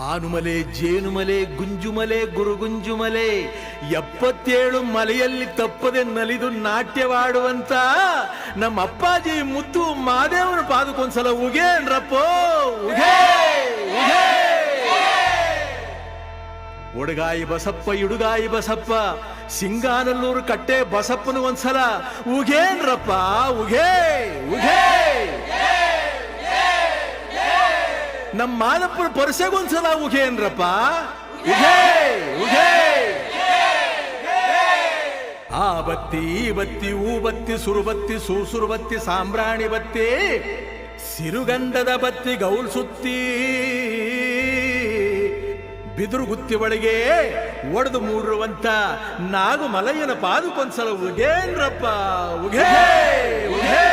ಆನುಮಲೆ ಜೇನುಮಲೆ ಗುಂಜುಮಲೆ ಗುರುಗುಂಜುಮಲೆ 77 ಮಲೆಯಲ್ಲಿ ತಪ್ಪದೆ ನಲಿದು ನಾಟ್ಯವಾಡುವಂತ ನಮ್ಮ ಅಪ್ಪಾಜಿ ಮುತ್ತು ಮಾದೇವನ ಪಾದಕ್ಕೊಂದ್ಸಲ ಉಗೇನ್ರಪ್ಪೋ ಉಗೇ ಉಗೇ. ಒಡಗಾಯಿ ಬಸಪ್ಪ ಇಡುಗಾಯಿ ಬಸಪ್ಪ ಸಿಂಗಾನಲ್ಲೂರು ಕಟ್ಟೆ ಬಸಪ್ಪನ ಒಂದ್ಸಲ ಉಗೇನ್ರಪ್ಪ ಉಗೇ ಉಗೇ. ನಮ್ಮ ಮಾದಪ್ಪನ ಪರಸೆಗೊಂದ್ಸಲ ಉಗೇನ್ರಪ್ಪ ಉಗೇ ಉಗೇ. ಆ ಬತ್ತಿ ಈ ಬತ್ತಿ ಊ ಬತ್ತಿ ಸುರುಬತ್ತಿ ಸೂಸುರು ಬತ್ತಿ ಸಾಂಬ್ರಾಣಿ ಬತ್ತಿ ಸಿರುಗಂಧದ ಬತ್ತಿ ಗೌಲ್ ಸುತ್ತಿ ಬಿದಿರು ಗುತ್ತಿ ಒಳಗೆ ಒಡೆದು ಮೂಡಿರುವಂತ ನಾಗು ಮಲಯ್ಯನ ಪಾದಕ್ಕೊಂದ್ಸಲ ಉಗೇನ್ರಪ್ಪ ಉಗೇ ಉಗೇ.